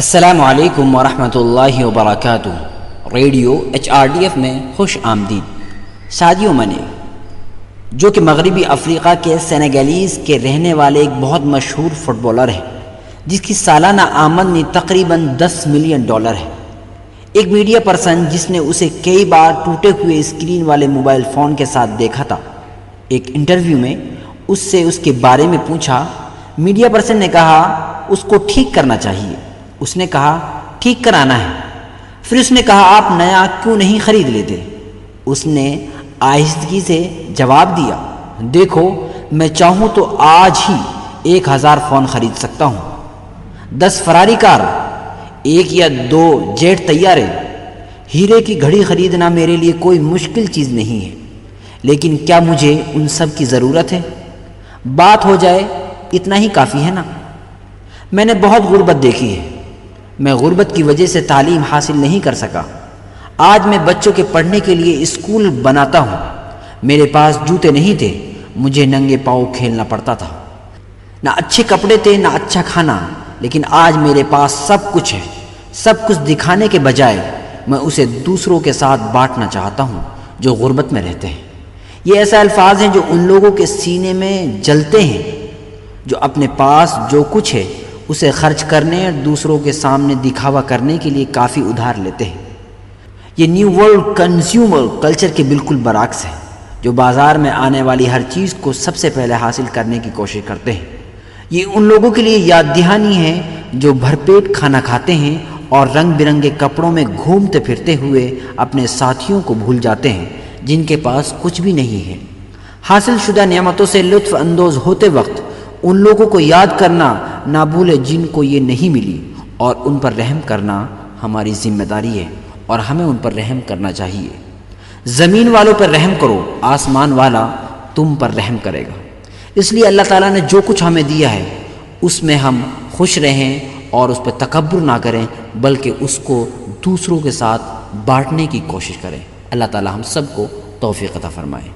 السلام علیکم ورحمۃ اللہ وبرکاتہ۔ ریڈیو HRDF میں خوش آمدید۔ سادیو مانے جو کہ مغربی افریقہ کے سینیگالیز کے رہنے والے ایک بہت مشہور فٹ بالر ہے جس کی سالانہ آمدنی تقریباً $10 ملین ہے۔ ایک میڈیا پرسن جس نے اسے کئی بار ٹوٹے ہوئے اسکرین والے موبائل فون کے ساتھ دیکھا تھا، ایک انٹرویو میں اس سے اس کے بارے میں پوچھا۔ میڈیا پرسن نے کہا اس کو ٹھیک کرنا چاہیے۔ اس نے کہا ٹھیک کرانا ہے۔ پھر اس نے کہا آپ نیا کیوں نہیں خرید لیتے؟ اس نے آہستگی سے جواب دیا، دیکھو میں چاہوں تو آج ہی 1000 فون خرید سکتا ہوں، 10 فراری کار، 1 یا 2 جیٹ طیارے، ہیرے کی گھڑی خریدنا میرے لیے کوئی مشکل چیز نہیں ہے، لیکن کیا مجھے ان سب کی ضرورت ہے؟ بات ہو جائے اتنا ہی کافی ہے نا۔ میں نے بہت غربت دیکھی ہے، میں غربت کی وجہ سے تعلیم حاصل نہیں کر سکا۔ آج میں بچوں کے پڑھنے کے لیے اسکول بناتا ہوں۔ میرے پاس جوتے نہیں تھے، مجھے ننگے پاؤں کھیلنا پڑتا تھا، نہ اچھے کپڑے تھے نہ اچھا کھانا، لیکن آج میرے پاس سب کچھ ہے۔ سب کچھ دکھانے کے بجائے میں اسے دوسروں کے ساتھ بانٹنا چاہتا ہوں جو غربت میں رہتے ہیں۔ یہ ایسے الفاظ ہیں جو ان لوگوں کے سینے میں جلتے ہیں جو اپنے پاس جو کچھ ہے اسے خرچ کرنے اور دوسروں کے سامنے دکھاوا کرنے کے لیے کافی ادھار لیتے ہیں۔ یہ نیو ورلڈ کنزیومر کلچر کے بالکل برعکس ہے، جو بازار میں آنے والی ہر چیز کو سب سے پہلے حاصل کرنے کی کوشش کرتے ہیں۔ یہ ان لوگوں کے لیے یاد دہانی ہے جو بھرپیٹ کھانا کھاتے ہیں اور رنگ برنگے کپڑوں میں گھومتے پھرتے ہوئے اپنے ساتھیوں کو بھول جاتے ہیں جن کے پاس کچھ بھی نہیں ہے۔ حاصل شدہ نعمتوں سے لطف اندوز ہوتے وقت ان لوگوں کو یاد کرنا نہ بھولے جن کو یہ نہیں ملی، اور ان پر رحم کرنا ہماری ذمہ داری ہے اور ہمیں ان پر رحم کرنا چاہیے۔ زمین والوں پر رحم کرو، آسمان والا تم پر رحم کرے گا۔ اس لیے اللہ تعالیٰ نے جو کچھ ہمیں دیا ہے اس میں ہم خوش رہیں اور اس پہ تکبر نہ کریں، بلکہ اس کو دوسروں کے ساتھ بانٹنے کی کوشش کریں۔ اللہ تعالیٰ ہم سب کو توفیق عطا فرمائے۔